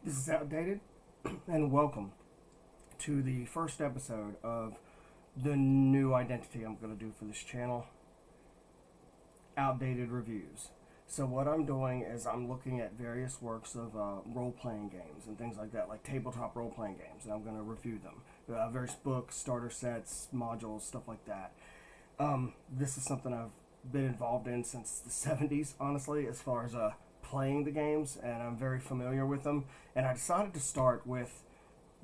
This is Outdated, and welcome to the first episode of the new identity I'm going to do for this channel, Outdated Reviews. So what I'm doing is I'm looking at various works of role-playing games and things like that, like tabletop role-playing games, and I'm going to review them. Various books, starter sets, modules, stuff like that. This is something I've been involved in since the 70s, honestly, as far as playing the games, and I'm very familiar with them. And I decided to start with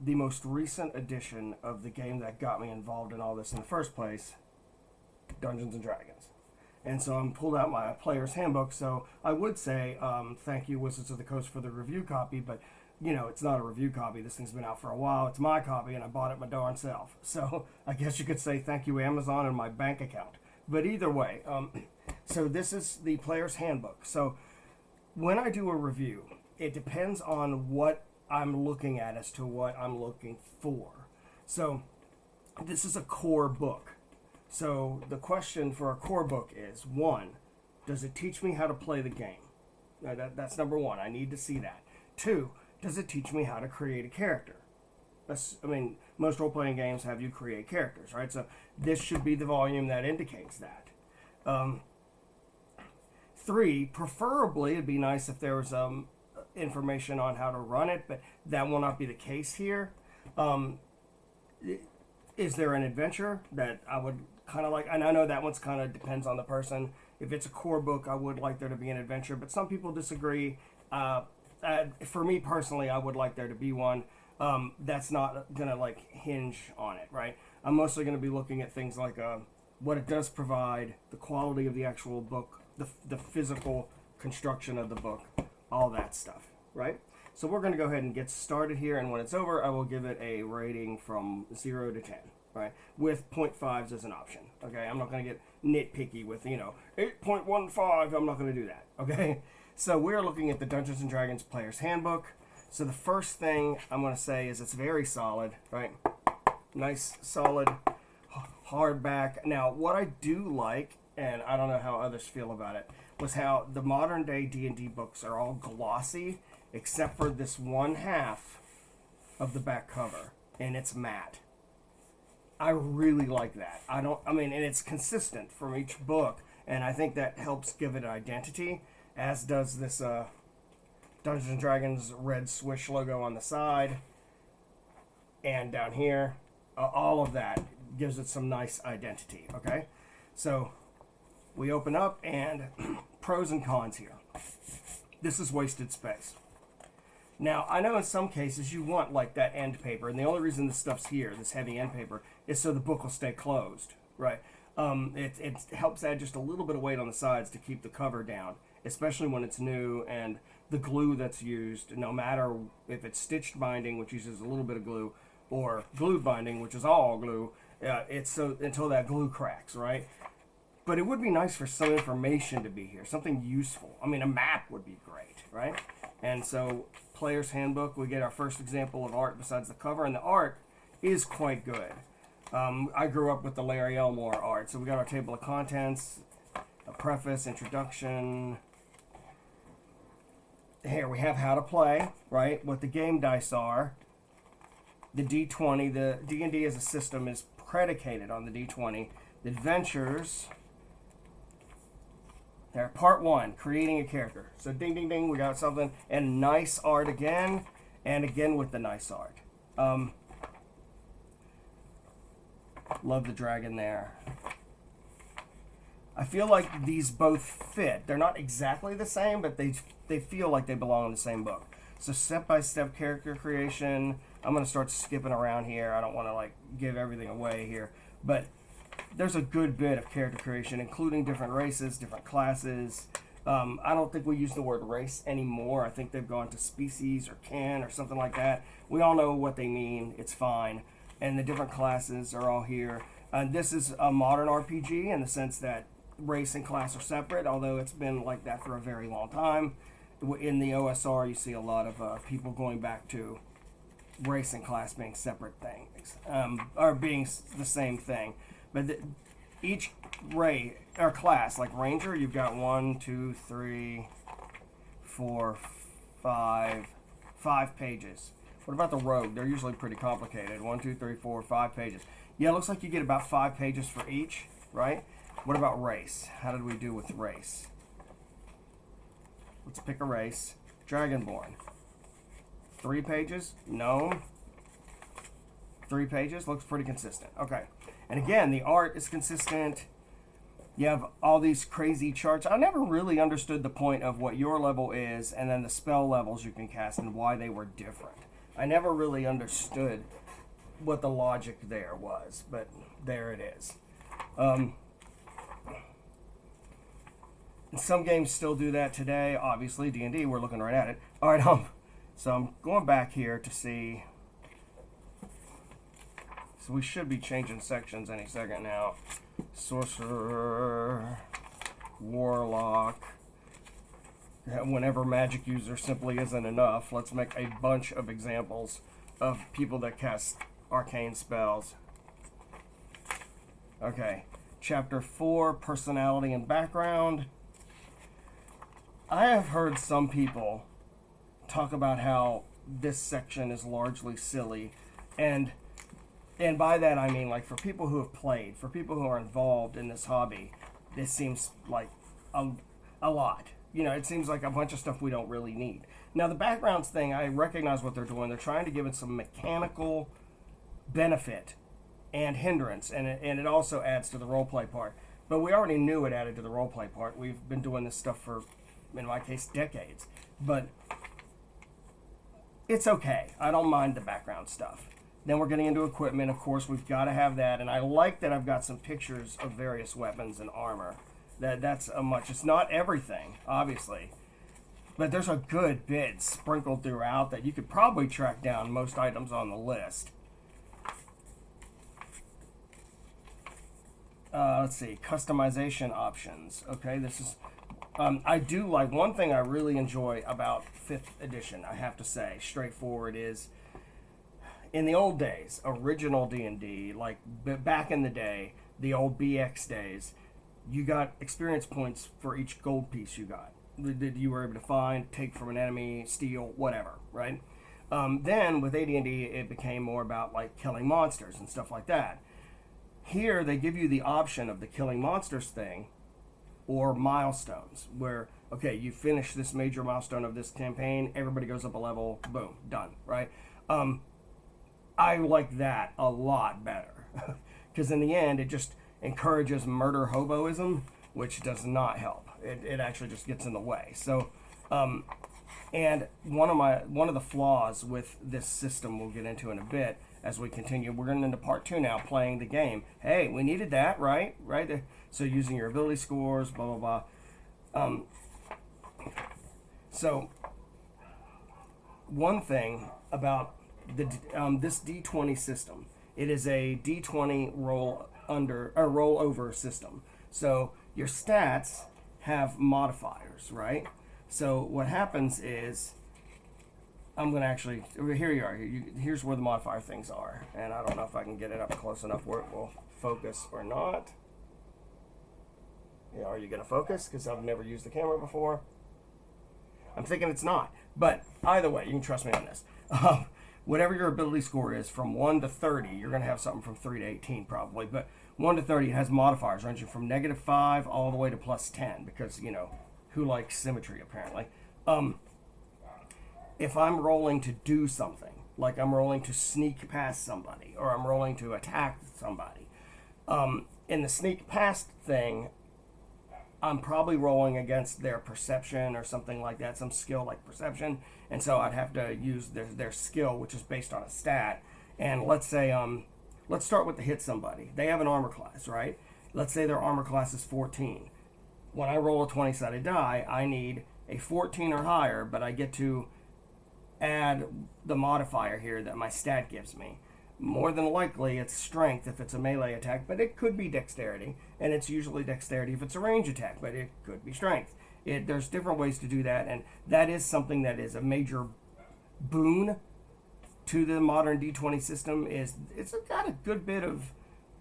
the most recent edition of the game that got me involved in all this in the first place, Dungeons and Dragons. And so I'm pulled out my player's handbook. So I would say thank you, Wizards of the Coast, for the review copy, but you know, it's not a review copy. This thing's been out for a while. It's my copy, and I bought it my darn self. So I guess you could say thank you, Amazon, and my bank account. But either way, so this is the player's handbook. So when I do a review, it depends on what I'm looking at as to what I'm looking for. So this is a core book. So the question for a core book is, one, does it teach me how to play the game? That's number one. I need to see that. Two, does it teach me how to create a character? Most role-playing games have you create characters, right? So this should be the volume that indicates that. Three, preferably, it'd be nice if there was information on how to run it, but that will not be the case here. Is there an adventure that I would kind of like? And I know that one's kind of depends on the person. If it's a core book, I would like there to be an adventure, but some people disagree. For me personally, I would like there to be one. That's not going to like hinge on it, right? I'm mostly going to be looking at things like what it does provide, the quality of the actual book, the physical construction of the book, all that stuff, right? So we're going to go ahead and get started here, and when it's over, I will give it a rating from 0 to 10, right? With 0.5s as an option, okay? I'm not going to get nitpicky with, 8.15. I'm not going to do that, okay? So we're looking at the Dungeons & Dragons Player's Handbook. So the first thing I'm going to say is it's very solid, right? Nice, solid, hardback. Now, what I do like, and I don't know how others feel about it, was how the modern day D&D books are all glossy, except for this one half of the back cover, and it's matte. I really like that. And it's consistent from each book, and I think that helps give it an identity, as does this Dungeons & Dragons red swish logo on the side, and down here, all of that gives it some nice identity, okay? So we open up, and pros and cons here. This is wasted space. Now, I know in some cases you want like that end paper, and the only reason this stuff's here, this heavy end paper, is so the book will stay closed, right? It helps add just a little bit of weight on the sides to keep the cover down, especially when it's new, and the glue that's used, no matter if it's stitched binding, which uses a little bit of glue, or glued binding, which is all glue, it's so until that glue cracks, right? But it would be nice for some information to be here, something useful. I mean, a map would be great, right? And so, Player's Handbook, we get our first example of art besides the cover, and the art is quite good. I grew up with the Larry Elmore art, so we got our table of contents, a preface, introduction. Here we have how to play, right? What the game dice are. The D20, the D&D as a system is predicated on the D20. The adventures. There, part 1, creating a character. So ding, ding, ding, we got something. And nice art again, and again with the nice art. Love the dragon there. I feel like these both fit. They're not exactly the same, but they feel like they belong in the same book. So step-by-step character creation. I'm going to start skipping around here. I don't want to give everything away here. But there's a good bit of character creation, including different races, different classes. I don't think we use the word race anymore. I think they've gone to species or kin or something like that. We all know what they mean. It's fine. And the different classes are all here. This is a modern RPG in the sense that race and class are separate, although it's been like that for a very long time. In the OSR, you see a lot of people going back to race and class being separate things, or being the same thing. But each race or class, like Ranger, you've got 1, 2, 3, 4, 5, 5 pages. What about the rogue? They're usually pretty complicated. 1, 2, 3, 4, 5 pages. Yeah, it looks like you get about 5 pages for each, right? What about race? How did we do with race? Let's pick a race. Dragonborn. 3 pages. Gnome. 3 pages. Looks pretty consistent. Okay. And again, the art is consistent. You have all these crazy charts. I never really understood the point of what your level is and then the spell levels you can cast and why they were different. I never really understood what the logic there was, but there it is. Some games still do that today. Obviously, D&D, we're looking right at it. All right, so I'm going back here to see. So we should be changing sections any second now. Sorcerer, Warlock. Whenever magic user simply isn't enough, let's make a bunch of examples of people that cast arcane spells. Okay, Chapter 4, Personality and Background. I have heard some people talk about how this section is largely silly, and by that I mean, like, for people who have played, for people who are involved in this hobby, this seems like a lot. You know, it seems like a bunch of stuff we don't really need. Now, the backgrounds thing, I recognize what they're doing. They're trying to give it some mechanical benefit and hindrance, and it also adds to the roleplay part. But we already knew it added to the roleplay part. We've been doing this stuff for, in my case, decades. But it's okay. I don't mind the background stuff. Then we're getting into equipment. Of course, we've got to have that. And I like that I've got some pictures of various weapons and armor. That's a much. It's not everything, obviously. But there's a good bit sprinkled throughout that you could probably track down most items on the list. Let's see. Customization options. Okay, this is... I do like... One thing I really enjoy about 5th edition, I have to say, straightforward, is... In the old days, original D&D, like back in the day, the old BX days, you got experience points for each gold piece you got. That you were able to find, take from an enemy, steal, whatever, right? Then with AD&D, it became more about like killing monsters and stuff like that. Here, they give you the option of the killing monsters thing or milestones, where, okay, you finish this major milestone of this campaign, everybody goes up a level, boom, done, right? I like that a lot better, because in the end, it just encourages murder hoboism, which does not help. It actually just gets in the way. So, and one of the flaws with this system we'll get into in a bit as we continue. We're getting into part 2 now, playing the game. Hey, we needed that, right? Right. So using your ability scores, blah blah blah. So one thing about this D20 system, it is a D20 roll over system. So your stats have modifiers, right? So what happens is, I'm going to actually, here you are. Here's where the modifier things are. And I don't know if I can get it up close enough where it will focus or not. Yeah, are you going to focus? Because I've never used the camera before. I'm thinking it's not. But either way, you can trust me on this. Whatever your ability score is, from 1 to 30, you're going to have something from 3 to 18 probably. But 1 to 30 has modifiers ranging from -5 all the way to +10. Because, you know, who likes symmetry apparently. If I'm rolling to do something, like I'm rolling to sneak past somebody, or I'm rolling to attack somebody, in the sneak past thing, I'm probably rolling against their perception or something like that, some skill like perception, and so I'd have to use their skill, which is based on a stat. And let's say, let's start with the hit somebody. They have an armor class, right? Let's say their armor class is 14. When I roll a 20-sided die, I need a 14 or higher, but I get to add the modifier here that my stat gives me. More than likely, it's strength if it's a melee attack, but it could be dexterity, and it's usually dexterity if it's a range attack, but it could be strength. There's different ways to do that, and that is something that is a major boon to the modern D20 system. Is it's got a good bit of,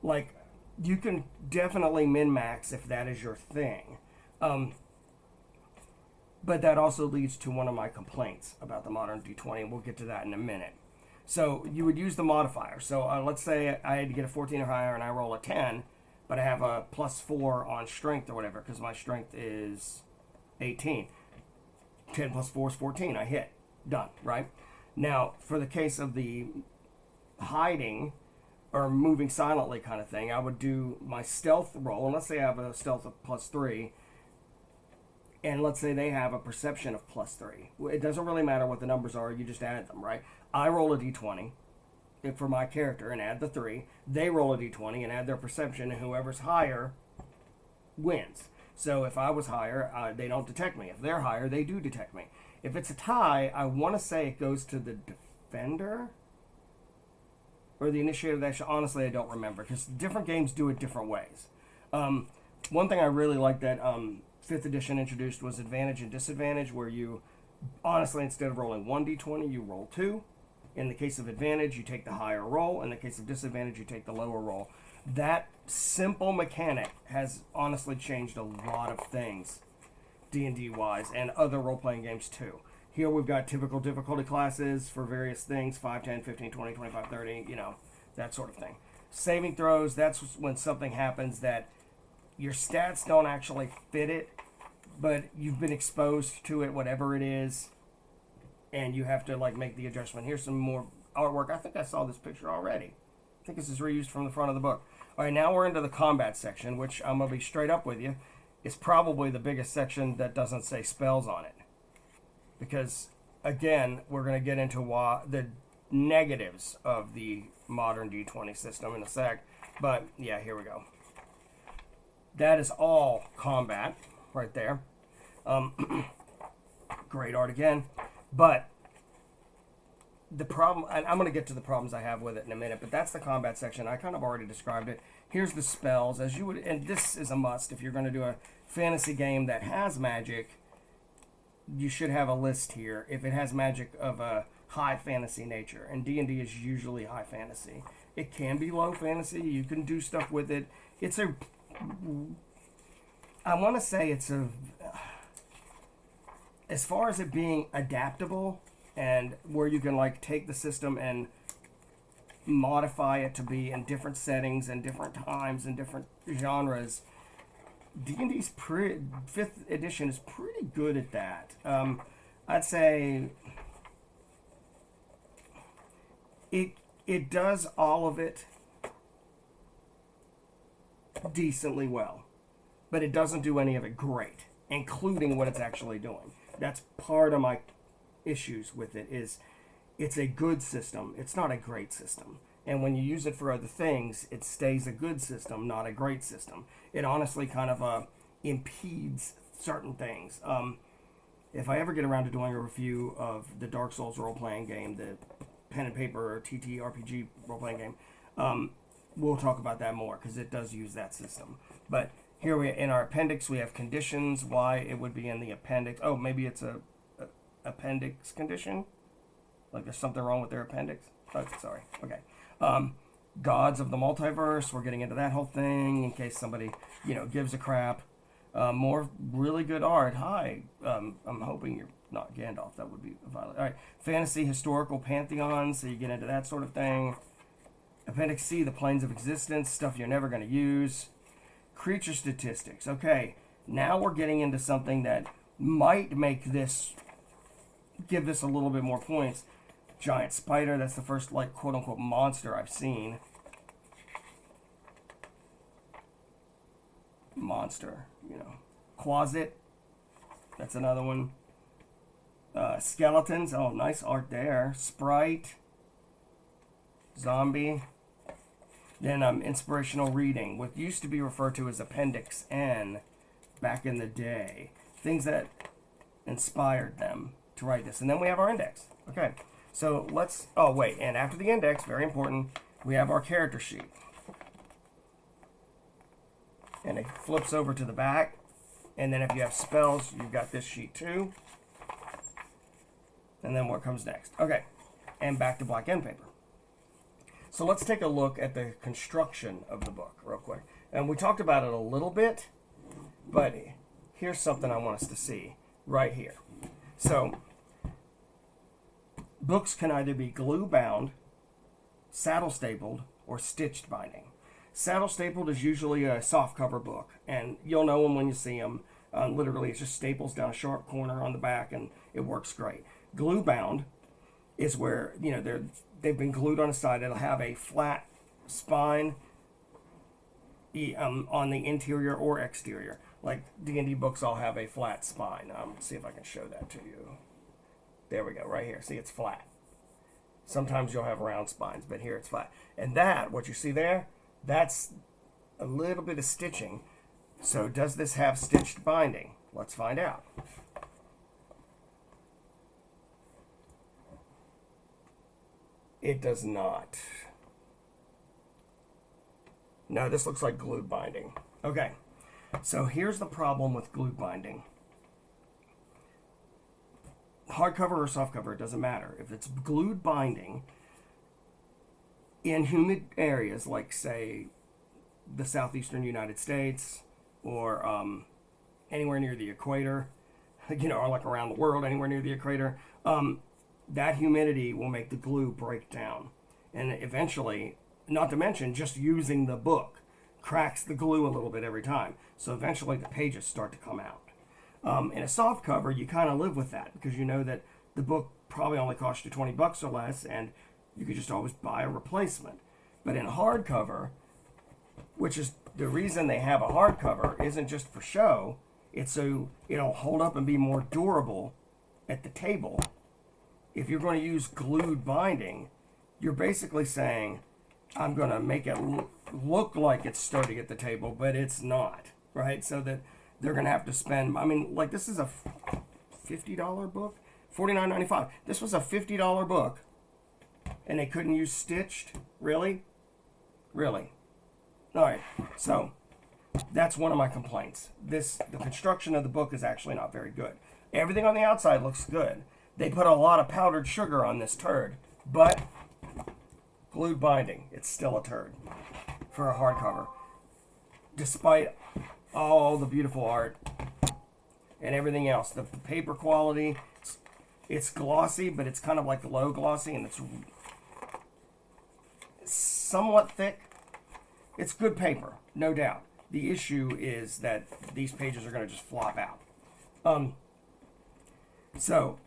like, you can definitely min-max if that is your thing. But that also leads to one of my complaints about the modern D20, and we'll get to that in a minute. So you would use the modifier. So let's say I had to get a 14 or higher and I roll a 10, but I have a +4 on strength or whatever, because my strength is 18. 10 plus 4 is 14. I hit. Done, right? Now, for the case of the hiding or moving silently kind of thing, I would do my stealth roll. And let's say I have a stealth of +3, and let's say they have a perception of +3. It doesn't really matter what the numbers are. You just add them, right? I roll a d20 for my character and add the 3. They roll a d20 and add their perception, and whoever's higher wins. So if I was higher, they don't detect me. If they're higher, they do detect me. If it's a tie, I want to say it goes to the defender or the initiator of the action. Honestly, I don't remember, because different games do it different ways. One thing I really like that 5th edition introduced was advantage and disadvantage, where you, honestly, instead of rolling 1d20, you roll 2. In the case of advantage, you take the higher roll. In the case of disadvantage, you take the lower roll. That simple mechanic has honestly changed a lot of things D&D wise, and other role-playing games too. Here we've got typical difficulty classes for various things: 5, 10, 15, 20, 25, 30, that sort of thing. Saving throws, that's when something happens that your stats don't actually fit it, but you've been exposed to it, whatever it is, and you have to make the adjustment. Here's some more artwork. I think I saw this picture already. I think this is reused from the front of the book. All right, now we're into the combat section, which I'm going to be straight up with you. It's probably the biggest section that doesn't say spells on it. Because, again, we're going to get into the negatives of the modern D20 system in a sec. But, yeah, here we go. That is all combat right there. Great art again. But the problem, and I'm going to get to the problems I have with it in a minute, but that's the combat section. I kind of already described it. Here's the spells, as you would, and this is a must. If you're going to do a fantasy game that has magic, you should have a list here if it has magic of a high fantasy nature, and D&D is usually high fantasy. It can be low fantasy. You can do stuff with it. I want to say as far as it being adaptable, and where you can take the system and modify it to be in different settings and different times and different genres, D&D's 5th edition is pretty good at that. I'd say it does all of it decently well, but it doesn't do any of it great, including what it's actually doing. That's part of my issues with it. Is it's a good system, it's not a great system, and when you use it for other things, it stays a good system, not a great system. It honestly kind of impedes certain things. If I ever get around to doing a review of the Dark Souls role-playing game, the pen and paper or TTRPG role-playing game, we'll talk about that more, because it does use that system. But here in our appendix, we have conditions, why it would be in the appendix. Oh, maybe it's a appendix condition, there's something wrong with their appendix. Oh, sorry. Okay. Gods of the multiverse, we're getting into that whole thing in case somebody gives a crap. More really good art. Hi, I'm hoping you're not Gandalf. That would be violent. All right. Fantasy historical pantheon, so you get into that sort of thing. Appendix C, the planes of existence, stuff you're never going to use. Creature statistics. Okay, now we're getting into something that might give this a little bit more points. Giant spider, that's the first quote-unquote monster I've seen. Monster, Closet, that's another one. Skeletons, oh, nice art there. Sprite. Zombie. Then inspirational reading, what used to be referred to as Appendix N back in the day. Things that inspired them to write this. And then we have our index. Okay, so and after the index, very important, we have our character sheet. And it flips over to the back. And then if you have spells, you've got this sheet too. And then what comes next? Okay, and back to black end paper. So let's take a look at the construction of the book real quick. And we talked about it a little bit, but here's something I want us to see. right here. So books can either be glue bound, saddle stapled, or stitched binding. Saddle stapled is usually a soft cover book, and you'll know them when you see them. Literally, it just staples down a sharp corner on the back, and it works great. Glue bound is where they've been glued on the side. It'll have a flat spine on the interior or exterior. Like D&D books all have a flat spine. See if I can show that to you. There we go, right here. See, it's flat. Sometimes you'll have round spines, but here it's flat. And that, what you see there, that's a little bit of stitching. So does this have stitched binding? Let's find out. It does not. No, this looks like glued binding. Okay, so here's the problem with glued binding. Hardcover or softcover, it doesn't matter. If it's glued binding in humid areas like, say, the southeastern United States or anywhere near the equator, or like around the world, anywhere near the equator, that humidity will make the glue break down. And eventually, not to mention just using the book, cracks the glue a little bit every time. So eventually the pages start to come out. In a soft cover, you kind of live with that because you know that the book probably only cost you $20 or less, and you could just always buy a replacement. But in a hardcover, which is the reason they have a hardcover, isn't just for show. It's so it'll hold up and be more durable at the table. If you're going to use glued binding, you're basically saying, I'm going to make it look like it's sturdy at the table, but it's not, right? So that they're going to have to spend, like this is a $50 book, $49.95. This was a $50 book, and they couldn't use stitched? Really? Really? All right, so that's one of my complaints. The construction of the book is actually not very good. Everything on the outside looks good. They put a lot of powdered sugar on this turd, but glued binding, it's still a turd for a hardcover. Despite all the beautiful art and everything else, the paper quality, it's glossy, but it's kind of like low glossy, and it's somewhat thick. It's good paper, no doubt. The issue is that these pages are going to just flop out. So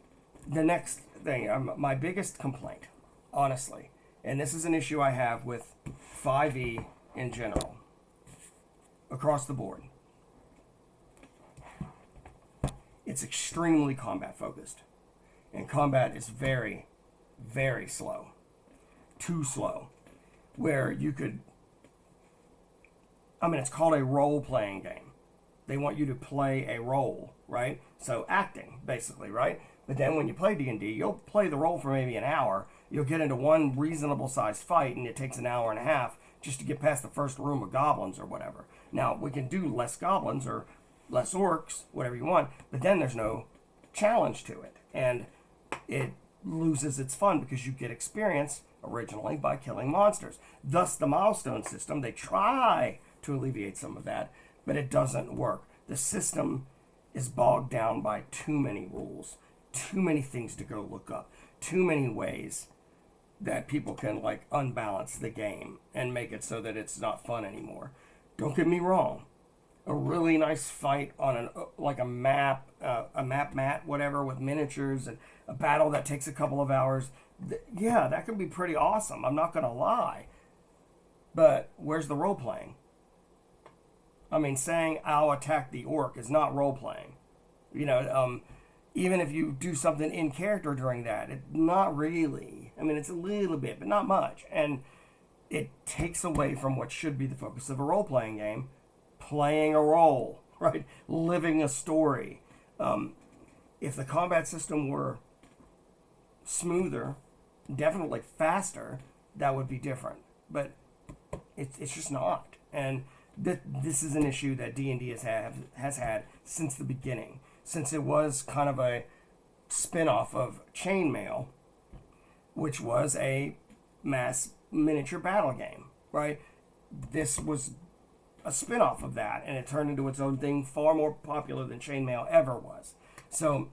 the next thing, my biggest complaint, honestly, and this is an issue I have with 5e in general, across the board. It's extremely combat focused, and combat is very, very slow. Too slow. Where you could, it's called a role-playing game. They want you to play a role, right? So acting, basically, right? But then when you play D&D, you'll play the role for maybe an hour. You'll get into one reasonable-sized fight, and it takes an hour and a half just to get past the first room of goblins or whatever. Now, we can do less goblins or less orcs, whatever you want, but then there's no challenge to it. And it loses its fun because you get experience originally by killing monsters. Thus, the milestone system, they try to alleviate some of that, but it doesn't work. The system is bogged down by too many rules, too many things to go look up, too many ways that people can unbalance the game and make it so that it's not fun anymore. Don't get me wrong. A really nice fight on a map mat, whatever, with miniatures, and a battle that takes a couple of hours. Yeah, that can be pretty awesome. I'm not going to lie. But where's the role playing? Saying I'll attack the orc is not role playing. Even if you do something in character during that, not really. It's a little bit, but not much. And it takes away from what should be the focus of a role playing game. Playing a role, right? Living a story. If the combat system were smoother, definitely faster, that would be different. But it's just not. And this is an issue that D&D has had since the beginning. Since it was kind of a spin-off of Chainmail, which was a mass miniature battle game, right? This was a spin-off of that, and it turned into its own thing, far more popular than Chainmail ever was. So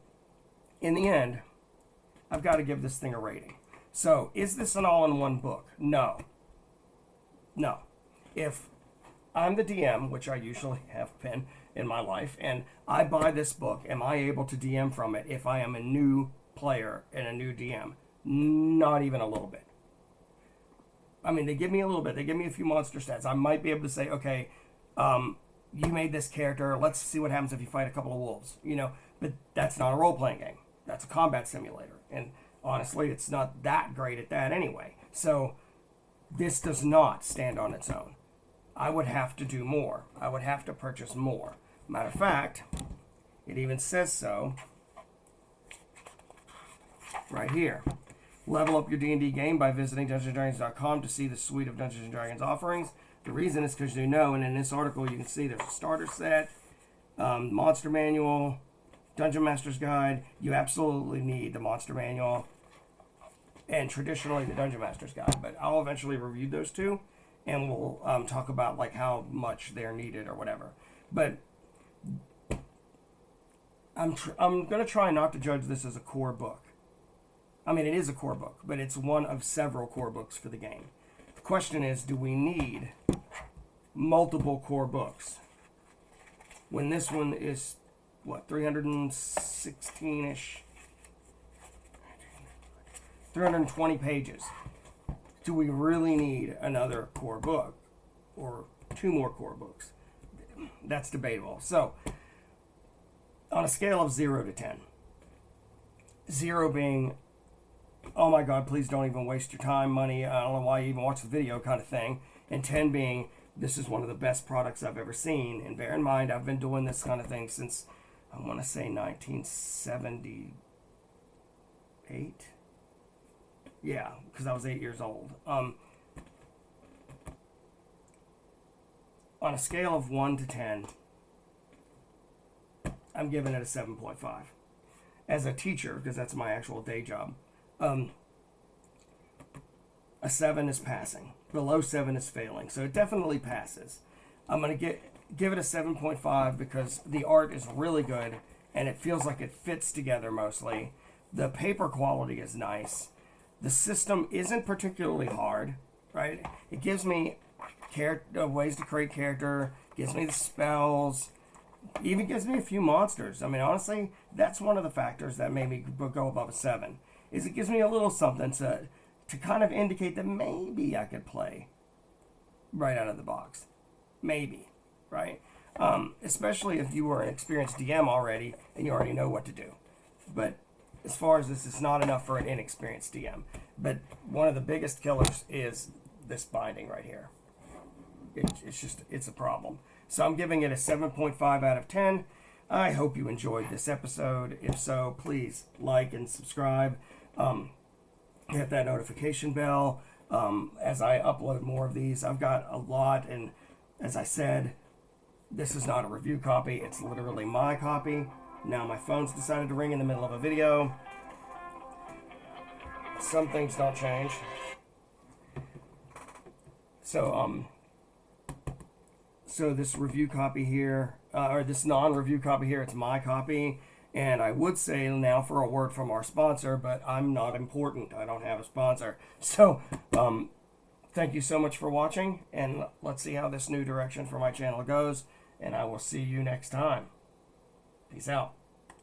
in the end, I've got to give this thing a rating. So is this an all-in-one book? No. No. If I'm the DM, which I usually have been in my life, and I buy this book, am I able to DM from it if I am a new player and a new DM? Not even a little bit. I mean, they give me a little bit. They give me a few monster stats. I might be able to say, okay, you made this character. Let's see what happens if you fight a couple of wolves. You know, but that's not a role-playing game. That's a combat simulator. And honestly, it's not that great at that anyway. So this does not stand on its own. I would have to do more. I would have to purchase more. Matter of fact, it even says so right here. Level up your D&D game by visiting DungeonsandDragons.com to see the suite of Dungeons & Dragons offerings. The reason is because you know, and in this article you can see there's a starter set, monster manual, Dungeon Master's Guide. You absolutely need the monster manual and traditionally the Dungeon Master's Guide, but I'll eventually review those two and we'll talk about like how much they're needed or whatever. But I'm going to try not to judge this as a core book. I mean, it is a core book, but it's one of several core books for the game. The question is, do we need multiple core books when this one is, what, 316-ish? 320 pages. Do we really need another core book or two more core books? That's debatable. So, on a scale of 0 to 10, 0 being, oh my God, please don't even waste your time, money, I don't know why you even watch the video kind of thing, and 10 being, this is one of the best products I've ever seen. And bear in mind, I've been doing this kind of thing since, I want to say 1978. Yeah, because I was 8 years old. On a scale of 1 to 10, I'm giving it a 7.5. As a teacher, because that's my actual day job, a 7 is passing. Below 7 is failing. So it definitely passes. I'm going to give it a 7.5 because the art is really good and it feels like it fits together mostly. The paper quality is nice. The system isn't particularly hard, right? It gives me ways to create character, gives me the spells, even gives me a few monsters. I mean, honestly, that's one of the factors that made me go above a 7, is it gives me a little something to kind of indicate that maybe I could play right out of the box. Maybe, right? Especially if you were an experienced DM already and you already know what to do. But as far as this, it's not enough for an inexperienced DM. But one of the biggest killers is this binding right here. It's a problem. So I'm giving it a 7.5 out of 10. I hope you enjoyed this episode. If so, please like and subscribe. Hit that notification bell as I upload more of these. I've got a lot, and as I said, this is not a review copy. It's literally my copy. Now my phone's decided to ring in the middle of a video. Some things don't change. So this review copy here, or this non-review copy here, it's my copy. And I would say now for a word from our sponsor, but I'm not important. I don't have a sponsor. So thank you so much for watching, and let's see how this new direction for my channel goes. And I will see you next time. Peace out.